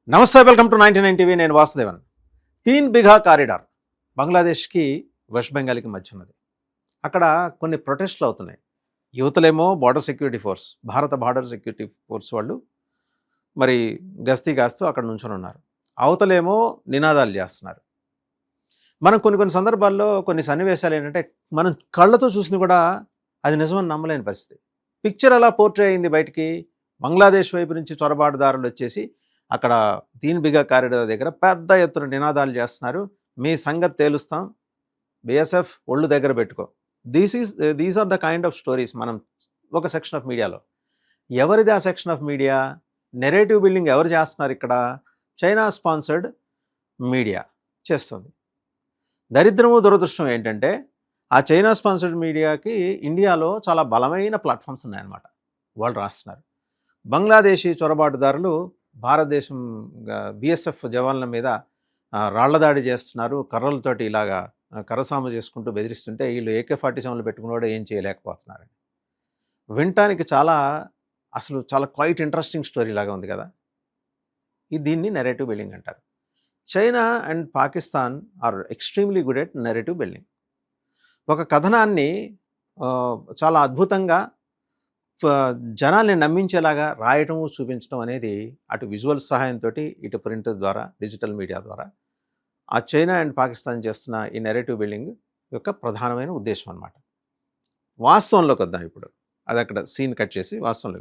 నమస్తే, welcome to 99 TV. నేను Vasudevan. 3 Bigha corridor బంగ్లాదేశ్కి west బెంగాల్కి మధ్య ఉన్నది. అక్కడ కొన్ని ప్రొటెస్ట్లు అవుతున్నాయి. యువతలేమో బార్డర్ సెక్యూరిటీ ఫోర్స్, భారత బార్డర్ సెక్యూరిటీ ఫోర్స్ వాళ్ళు మరి గస్తీ కాస్తూ అక్కడ నుంచొని ఉన్నారు. అవతలేమో నినాదాలు చేస్తున్నారు. మనం కొన్ని సందర్భాల్లో కొన్ని సన్నివేశాలు ఏంటంటే మనం కళ్ళతో చూసిన కూడా అది నిజమని నమ్మలేని పరిస్థితి. పిక్చర్ అలా పోర్ట్రే అయింది బయటికి. బంగ్లాదేశ్ వైపు నుంచి చొరబాటుదారులు వచ్చేసి అక్కడ 3 బిఘా కారిడార్ దగ్గర పెద్ద ఎత్తున నినాదాలు చేస్తున్నారు. మీ సంగతి తేలుస్తాం, బిఎస్ఎఫ్ ఒళ్ళు దగ్గర పెట్టుకో. These are the kind of stories. మనం ఒక సెక్షన్ ఆఫ్ మీడియాలో, ఎవరిది ఆ section of media? Narrative building ఎవరు చేస్తున్నారు ఇక్కడ? చైనా స్పాన్సర్డ్ మీడియా చేస్తుంది. దరిద్రము దురదృష్టం ఏంటంటే ఆ చైనా స్పాన్సర్డ్ మీడియాకి ఇండియాలో చాలా బలమైన ప్లాట్ఫామ్స్ ఉన్నాయన్నమాట. వాళ్ళు రాస్తున్నారు. బంగ్లాదేశీ చొరబాటుదారులు భారతదేశం బిఎస్ఎఫ్ జవాన్ల మీద రాళ్లదాడి చేస్తున్నారు. కర్రలతోటి ఇలాగా కర్రసాము చేసుకుంటూ బెదిరిస్తుంటే వీళ్ళు AK-47 పెట్టుకుని ఏం చేయలేకపోతున్నారు. వినటానికి చాలా క్వైట్ ఇంట్రెస్టింగ్ స్టోరీ లాగా ఉంది కదా. దీన్ని నెరేటివ్ బిల్డింగ్ అంటారు. China and Pakistan are extremely good at narrative building. ఒక కథనాన్ని చాలా అద్భుతంగా జనాల్ని నమ్మించేలాగా రాయటము, చూపించడం అనేది అటు విజువల్స్ సహాయంతో, ఇటు ప్రింట్ ద్వారా, డిజిటల్ మీడియా ద్వారా ఆ చైనా అండ్ పాకిస్తాన్ చేస్తున్న ఈ నెరేటివ్ బిల్డింగ్ యొక్క ప్రధానమైన ఉద్దేశం అన్నమాట. వాస్తవంలోకి వద్దాం ఇప్పుడు. అది అక్కడ సీన్ కట్ చేసి వాస్తవంలో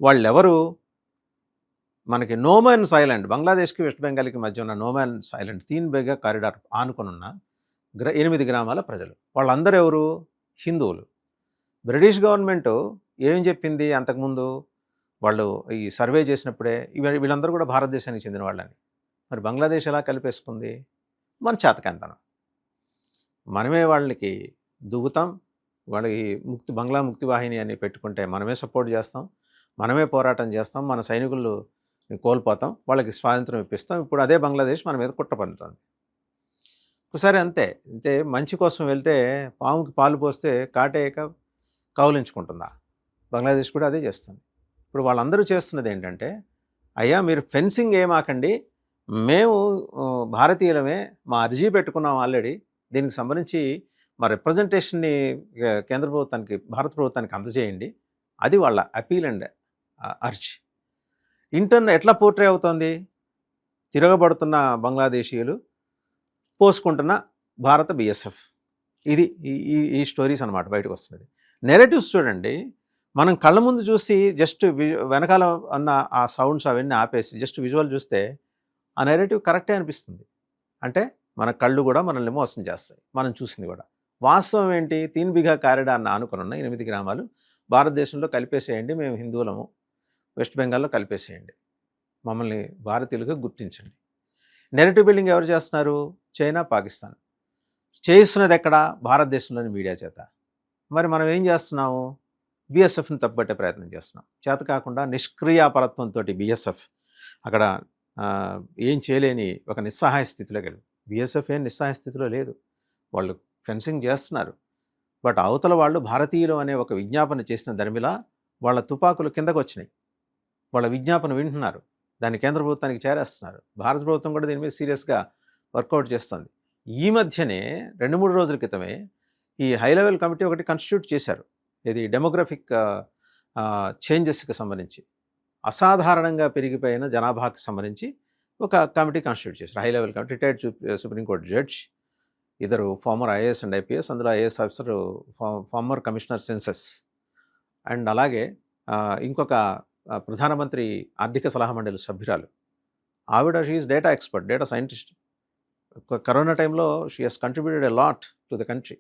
వాళ్ళెవరు? మనకి నోమాన్స్ ఐలాండ్, బంగ్లాదేశ్కి వెస్ట్ బెంగాల్కి మధ్య ఉన్న నోమాన్స్ ఐలాండ్ 3 బిఘా కారిడార్ ఆనుకునున్న 8 గ్రామాల ప్రజలు. వాళ్ళందరూ ఎవరు? హిందువులు. బ్రిటిష్ గవర్నమెంట్ ఏం చెప్పింది అంతకుముందు? వాళ్ళు ఈ సర్వే చేసినప్పుడే వీళ్ళందరూ కూడా భారతదేశానికి చెందిన వాళ్ళని. మరి బంగ్లాదేశ్ ఎలా కలిపేసుకుంది? మన చేతకంతనం. మనమే వాళ్ళకి దువ్వుతాం. వాళ్ళకి బంగ్లా ముక్తి వాహిని అని పెట్టుకుంటే మనమే సపోర్ట్ చేస్తాం, మనమే పోరాటం చేస్తాం, మన సైనికులు కోల్పోతాం, వాళ్ళకి స్వాతంత్రం ఇప్పిస్తాం. ఇప్పుడు అదే బంగ్లాదేశ్ మన మీద కుట్ర పన్నుతుంది. ఒకసారి అంతే మంచి కోసం వెళ్తే పాముకి పాలు పోస్తే కాటేయక కౌలించుకుంటుందా? బంగ్లాదేశ్ కూడా అదే చేస్తుంది. ఇప్పుడు వాళ్ళందరూ చేస్తున్నది ఏంటంటే, అయ్యా మీరు ఫెన్సింగ్ ఏమాకండి, మేము భారతీయులమే, మా అర్జీ పెట్టుకున్నాం ఆల్రెడీ, దీనికి సంబంధించి మా రిప్రజెంటేషన్ని కేంద్ర ప్రభుత్వానికి, భారత ప్రభుత్వానికి అందజేయండి. అది వాళ్ళ అపీల్ అండ్ అర్జీ. ఎట్లా పోర్ట్రే అవుతోంది? తిరగబడుతున్న బంగ్లాదేశీయులు పోసుకుంటున్న భారత బిఎస్ఎఫ్. ఇది ఈ స్టోరీస్ అన్నమాట బయటకు వస్తున్నది. నెరేటివ్స్ చూడండి, మనం కళ్ళ ముందు చూసి జస్ట్ వెనకాల ఉన్న ఆ సౌండ్స్ అవన్నీ ఆపేసి జస్ట్ విజువల్ చూస్తే ఆ నెరేటివ్ కరెక్టే అనిపిస్తుంది. అంటే మన కళ్ళు కూడా మనల్ని మోసం చేస్తాయి, మనం చూసింది కూడా. వాస్తవం ఏంటి? 3 బిఘా కారిడార్ని ఆనుకున్న 8 గ్రామాలు భారతదేశంలో కలిపేసేయండి, మేము హిందువులము, వెస్ట్ బెంగాల్లో కలిపేసేయండి, మమ్మల్ని భారతీయులుగా గుర్తించండి. నెరేటివ్ బిల్డింగ్ ఎవరు చేస్తున్నారు? చైనా, పాకిస్తాన్. చేయిస్తున్నది ఎక్కడ? భారతదేశంలోని మీడియా చేత. మరి మనం ఏం చేస్తున్నాము? బిఎస్ఎఫ్ని తప్పుపట్టే ప్రయత్నం చేస్తున్నాం. చేత కాకుండా నిష్క్రియాపరత్వంతో బిఎస్ఎఫ్ అక్కడ ఏం చేయలేని ఒక నిస్సహాయ స్థితిలోకి వెళ్ళి. బిఎస్ఎఫ్ ఏం నిస్సహాయ స్థితిలో లేదు, వాళ్ళు ఫెన్సింగ్ చేస్తున్నారు. బట్ అవతల వాళ్ళు భారతీయులు అనే ఒక విజ్ఞాపన చేసిన దరిమిలా వాళ్ళ తుపాకులు కిందకు వచ్చినాయి. వాళ్ళ విజ్ఞాపన వింటున్నారు, దాన్ని కేంద్ర ప్రభుత్వానికి చేరేస్తున్నారు. భారత ప్రభుత్వం కూడా దీని మీద సీరియస్గా వర్కౌట్ చేస్తుంది. ఈ మధ్యనే 2-3 రోజుల క్రితమే ఈ హై లెవెల్ కమిటీ ఒకటి కాన్స్టిట్యూట్ చేశారు. ఇది డెమోగ్రఫిక్ చేంజెస్కి సంబంధించి, అసాధారణంగా పెరిగిపోయిన జనాభాకి సంబంధించి ఒక కమిటీ కాన్స్టిట్యూట్ చేశారు. High level committee, retired supreme court judge, ఇద్దరు ఫార్మర్ IAS అండ్ IPS, అందులో IAS officer, former commissioner census, and అలాగే ఇంకొక ప్రధానమంత్రి ఆర్థిక సలహా మండలి సభ్యురాలు. ఆవిడ she is data expert, data scientist. Corona టైంలో she has contributed a lot to the country.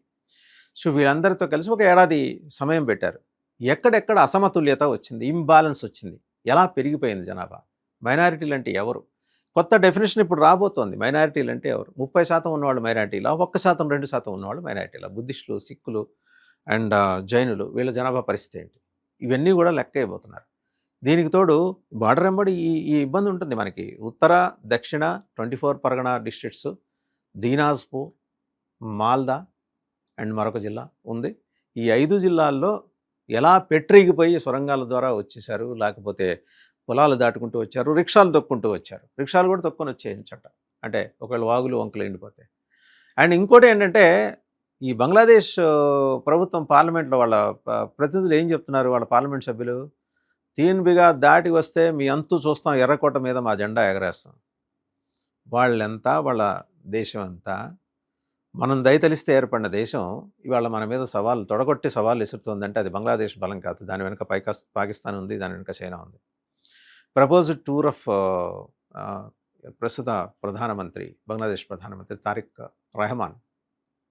So వీళ్ళందరితో కలిసి ఒక ఏడాది సమయం పెట్టారు. ఎక్కడెక్కడ అసమతుల్యత వచ్చింది, ఇంబ్యాలెన్స్ వచ్చింది, ఎలా పెరిగిపోయింది జనాభా, మైనారిటీలు అంటే ఎవరు, కొత్త డెఫినేషన్ ఇప్పుడు రాబోతోంది. మైనారిటీలు అంటే ఎవరు? 30% ఉన్నవాళ్ళు మైనారిటీలా, 1%, 2% ఉన్నవాళ్ళు మైనారిటీలా, బుద్ధిస్టులు, సిక్కులు అండ్ జైనులు, వీళ్ళ జనాభా పరిస్థితి ఏంటి? ఇవన్నీ కూడా లెక్క అయిపోతున్నారు. దీనికి తోడు బార్డర్ వెంబడి ఈ ఇబ్బంది ఉంటుంది మనకి. ఉత్తర, దక్షిణ 24 పరగణ డిస్ట్రిక్ట్స్, దీనాజ్పూర్, మాల్దా అండ్ మరొక జిల్లా ఉంది. ఈ 5 జిల్లాల్లో ఎలా పెట్రిగిపోయి సొరంగాల ద్వారా వచ్చేసారు, లేకపోతే పొలాలు దాటుకుంటూ వచ్చారు, రిక్షాలు తొక్కుంటూ వచ్చారు. రిక్షాలు కూడా తొక్కుని వచ్చేయించట, అంటే ఒకవేళ వాగులు వంకలు ఎండిపోతాయి. అండ్ ఇంకోటి ఏంటంటే, ఈ బంగ్లాదేశ్ ప్రభుత్వం పార్లమెంట్లో వాళ్ళ ప్రతినిధులు ఏం చెప్తున్నారు, వాళ్ళ పార్లమెంట్ సభ్యులు, తీన్బిగా దాటి వస్తే మీ అంతు చూస్తాం, ఎర్రకోట మీద మా జెండా ఎగరేస్తాం. వాళ్ళెంత, వాళ్ళ దేశం ఎంత, మనం దయతలిస్తే ఏర్పడిన దేశం ఇవాళ మన మీద సవాళ్ళు తొడగొట్టి సవాళ్ళు విసురుతుందంటే అది బంగ్లాదేశ్ బలం కాదు. దాని వెనుక పాకిస్తాన్ ఉంది, దాని వెనుక చైనా ఉంది. ప్రపోజ్డ్ టూర్ ఆఫ్ ప్రస్తుత ప్రధానమంత్రి, బంగ్లాదేశ్ ప్రధానమంత్రి తారిక్ రెహమాన్,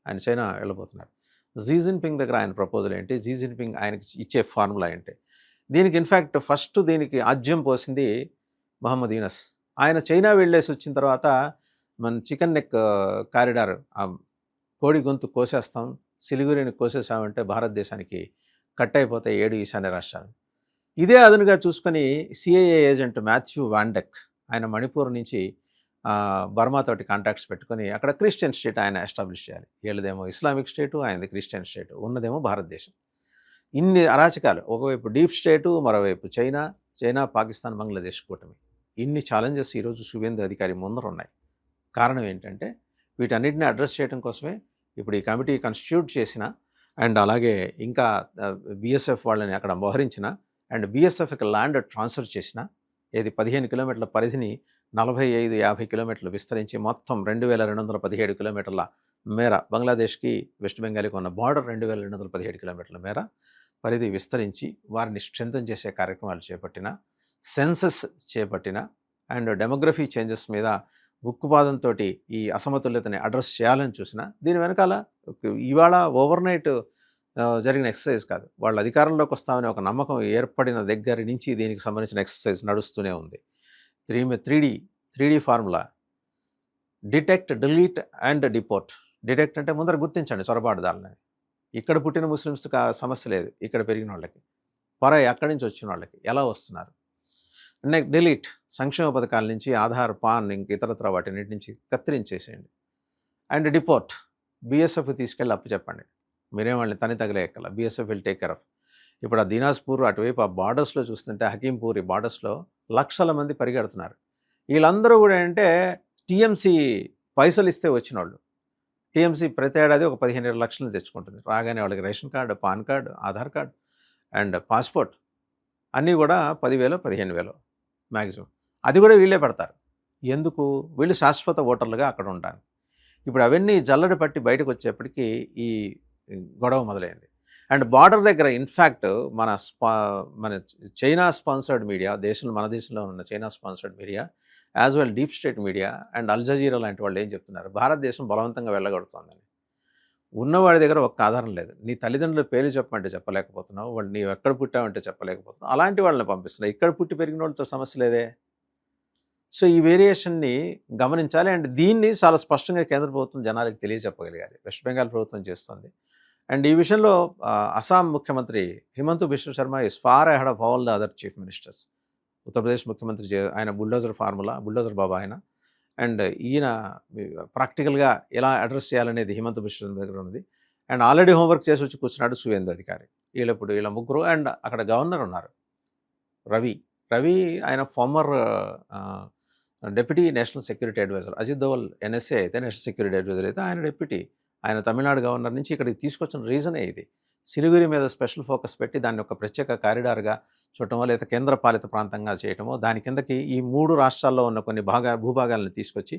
ఆయన చైనా వెళ్ళబోతున్నారు. జీ జిన్పింగ్ దగ్గర ఆయన ప్రపోజల్ ఏంటి, జీ జిన్పింగ్ ఆయనకి ఇచ్చే ఫార్ములా ఏంటి? దీనికి ఇన్ఫ్యాక్ట్ ఫస్ట్ దీనికి ఆజ్యం పోసింది మహమ్మద్ యూనస్. ఆయన చైనా వెళ్ళేసి వచ్చిన తర్వాత మన చికెన్ నెక్ కారిడార్, కోడి గొంతు కోసేస్తాం, సిలిగురిని కోసేసామంటే భారతదేశానికి కట్ అయిపోతాయి 7 ఈశాన్య రాష్ట్రాలు. ఇదే అదునుగా చూసుకొని సిఐఏ ఏజెంట్ మాథ్యూ వాండెక్, ఆయన మణిపూర్ నుంచి బర్మాతోటి కాంటాక్ట్స్ పెట్టుకొని అక్కడ క్రిస్టియన్ స్టేట్ ఆయన ఎస్టాబ్లిష్ చేయాలి. వీళ్ళదేమో ఇస్లామిక్ స్టేటు, ఆయనది క్రిస్టియన్ స్టేటు, ఉన్నదేమో భారతదేశం. ఇన్ని అరాచకాలు, ఒకవైపు డీప్ స్టేటు, మరోవైపు చైనా పాకిస్తాన్ బంగ్లాదేశ్ కూటమి. ఇన్ని ఛాలెంజెస్ ఈరోజు శుభేందు అధికారి ముందర ఉన్నాయి. కారణం ఏంటంటే వీటన్నిటిని అడ్రస్ చేయడం కోసమే ఇప్పుడు ఈ కమిటీ కాన్స్టిట్యూట్ చేసిన, అండ్ అలాగే ఇంకా బిఎస్ఎఫ్ వాళ్ళని అక్కడ మోహరించిన, అండ్ బిఎస్ఎఫ్కి ల్యాండ్ ట్రాన్స్ఫర్ చేసిన, ఏది 15 కిలోమీటర్ల పరిధిని 45-50 కిలోమీటర్లు విస్తరించి మొత్తం 2217 కిలోమీటర్ల మేర, బంగ్లాదేశ్కి వెస్ట్ బెంగాల్కి ఉన్న బార్డర్ 2217 కిలోమీటర్ల మేర పరిధి విస్తరించి వారిని స్ట్రెంథన్ చేసే కార్యక్రమాలు చేపట్టిన, సెన్సస్ చేపట్టిన, అండ్ డెమోగ్రఫీ చేంజెస్ మీద ఉక్కుపాదంతో ఈ అసమతుల్యతని అడ్రస్ చేయాలని చూసిన, దీని వెనకాల ఇవాళ ఓవర్ నైట్ జరిగిన ఎక్సర్సైజ్ కాదు. వాళ్ళు అధికారంలోకి వస్తామని ఒక నమ్మకం ఏర్పడిన దగ్గర నుంచి దీనికి సంబంధించిన ఎక్సర్సైజ్ నడుస్తూనే ఉంది. 3D formula, detect, delete and deport. Detect అంటే ముందర గుర్తించండి చొరబాటుదారులని. ఇక్కడ పుట్టిన ముస్లిమ్స్కి సమస్య లేదు, ఇక్కడ పెరిగిన వాళ్ళకి, పరాయి అక్కడి నుంచి వచ్చిన వాళ్ళకి ఎలా వస్తున్నారు. డిలీట్, సంక్షేమ పథకాల నుంచి ఆధార్, పాన్, ఇంక ఇతరత్ర వాటిన్నిటి నుంచి కత్తిరించేసేయండి. అండ్ డిపోర్ట్, బిఎస్ఎఫ్కి తీసుకెళ్ళి అప్పు చెప్పండి, మీరేం వాళ్ళని తని తగిలే ఎక్కల, BSF will take care of. ఇప్పుడు ఆ దినాజ్పూర్ అటువైపు ఆ బార్డర్స్లో చూస్తుంటే, హకీంపూర్, ఈ బార్డర్స్లో లక్షల మంది పరిగెడుతున్నారు. వీళ్ళందరూ కూడా ఏంటంటే టీఎంసీ పైసలు ఇస్తే వచ్చిన వాళ్ళు. టీఎంసీ ప్రతి ఏడాది ఒక 15 లక్షలు తెచ్చుకుంటుంది. రాగానే వాళ్ళకి ration card, pan card, Aadhaar card and passport అన్నీ కూడా 10,000, 15,000 మ్యాక్సిమం. అది కూడా వీళ్ళే పెడతారు. ఎందుకు? వీళ్ళు శాశ్వత ఓటర్లుగా అక్కడ ఉంటారు. ఇప్పుడు అవన్నీ జల్లడి పట్టి బయటకు వచ్చేప్పటికీ ఈ గొడవ మొదలైంది. అండ్ బార్డర్ దగ్గర ఇన్ఫ్యాక్ట్ మన చైనా స్పాన్సర్డ్ మీడియా, మన దేశంలో ఉన్న China sponsored media, as well deep state media and Al Jazeera లాంటి వాళ్ళు ఏం చెప్తున్నారు, భారతదేశం బలవంతంగా వెళ్ళగొడుతోందని. ఉన్నవాడి దగ్గర ఒక్క ఆధారం లేదు. నీ తల్లిదండ్రుల పేర్లు చెప్పమంటే చెప్పలేకపోతున్నావు, వాళ్ళు నీవు ఎక్కడ పుట్టావంటే చెప్పలేకపోతున్నావు, అలాంటి వాళ్ళని పంపిస్తున్నావు. ఇక్కడ పుట్టి పెరిగిన వాళ్ళతో సమస్య లేదే. సో ఈ వేరియేషన్ని గమనించాలి. అండ్ దీన్ని చాలా స్పష్టంగా కేంద్ర ప్రభుత్వం జనాలకు తెలియజెప్పగలిగాలి. వెస్ట్ బెంగాల్ ప్రభుత్వం చేస్తుంది. అండ్ ఈ విషయంలో అస్సాం ముఖ్యమంత్రి Himanta Biswa Sarma is far ahead of all the other chief ministers. Uttar Pradesh ముఖ్యమంత్రి ఆయన బుల్డోజర్ బాబా ఆయన. అండ్ ఈయన ప్రాక్టికల్గా ఎలా అడ్రస్ చేయాలనేది హిమంత బిశ్వ శర్మ దగ్గర ఉన్నది. అండ్ ఆల్రెడీ హోంవర్క్ చేసి వచ్చి కూర్చున్నాడు శువేందు అధికారి. వీళ్ళ ముగ్గురు. అండ్ అక్కడ గవర్నర్ ఉన్నారు రవి. ఆయన former deputy national security adviser. Ajit Doval NSA అయితే, నేషనల్ సెక్యూరిటీ అడ్వైజర్ అయితే, ఆయన డిప్యూటీ. ఆయన తమిళనాడు గవర్నర్ నుంచి ఇక్కడికి తీసుకొచ్చిన రీజనే ఇది. సిలిగురి మీద స్పెషల్ ఫోకస్ పెట్టి దాన్ని ఒక ప్రత్యేక కారిడార్గా చూడటమో, లేదా కేంద్ర పాలిత ప్రాంతంగా చేయటమో, దాని కిందకి ఈ 3 రాష్ట్రాల్లో ఉన్న కొన్ని భూభాగాలను తీసుకొచ్చి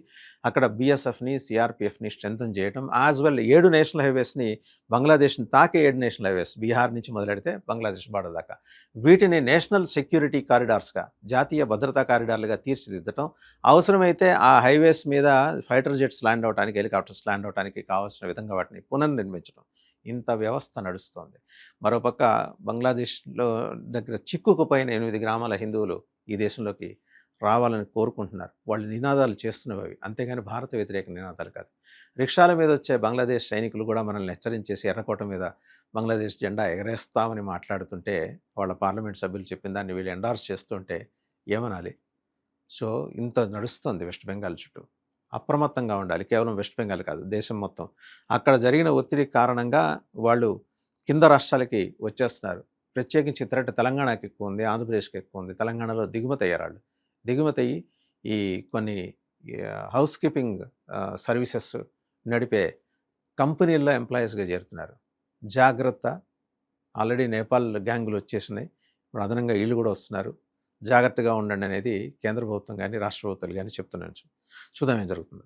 అక్కడ బిఎస్ఎఫ్ని, సిఆర్పిఎఫ్ని స్ట్రెంథన్ చేయటం, యాజ్ వెల్ 7 నేషనల్ హైవేస్ని, బంగ్లాదేశ్ని తాకే 7 నేషనల్ హైవేస్, బీహార్ నుంచి మొదలెడితే బంగ్లాదేశ్ బార్డర్ దాకా, వీటిని నేషనల్ సెక్యూరిటీ కారిడార్స్గా, జాతీయ భద్రతా కారిడార్లుగా తీర్చిదిద్దటం, అవసరమైతే ఆ హైవేస్ మీద ఫైటర్ జెట్స్ ల్యాండ్ అవడానికి, హెలికాప్టర్స్ ల్యాండ్ అవడానికి కావాల్సిన విధంగా వాటిని పునర్నిర్మించడం. ఇంత వ్యవస్థ నడుస్తోంది. మరోపక్క బంగ్లాదేశ్లో దగ్గర చిక్కుకుపోయిన 8 గ్రామాల హిందువులు ఈ దేశంలోకి రావాలని కోరుకుంటున్నారు. వాళ్ళు నినాదాలు చేస్తున్నవి, అంతేగాని భారత వ్యతిరేక నినాదాలు కాదు. రిక్షాల మీద వచ్చే బంగ్లాదేశ్ సైనికులు కూడా మనల్ని హెచ్చరించేసి ఎర్రకోట మీద బంగ్లాదేశ్ జెండా ఎగరేస్తామని మాట్లాడుతుంటే, వాళ్ళ పార్లమెంట్ సభ్యులు చెప్పిన దాన్ని వీళ్ళు ఎండార్స్ చేస్తుంటే ఏమనాలి? సో ఇంత నడుస్తుంది వెస్ట్ బెంగాల్ చుట్టూ. అప్రమత్తంగా ఉండాలి. కేవలం వెస్ట్ బెంగాల్ కాదు, దేశం మొత్తం. అక్కడ జరిగిన ఒత్తిడి కారణంగా వాళ్ళు కింద రాష్ట్రాలకి వచ్చేస్తున్నారు. ప్రత్యేకించి థ్రెట్ తెలంగాణకి ఎక్కువ ఉంది, ఆంధ్రప్రదేశ్కి ఎక్కువ ఉంది. తెలంగాణలో దిగుమతి అయ్యారు వాళ్ళు. దిగుమతి అయ్యి ఈ కొన్ని హౌస్ కీపింగ్ సర్వీసెస్ నడిపే కంపెనీల్లో ఎంప్లాయీస్గా చేరుతున్నారు. జాగ్రత్త, ఆల్రెడీ నేపాల్ గ్యాంగులు వచ్చేసినాయి, ఇప్పుడు అదనంగా వీళ్ళు కూడా వస్తున్నారు. జాగ్రత్తగా ఉండండి అనేది కేంద్ర ప్రభుత్వం కానీ రాష్ట్ర ప్రభుత్వాలు కానీ చెప్తున్నాను. చూద్దాం ఏం జరుగుతుందో.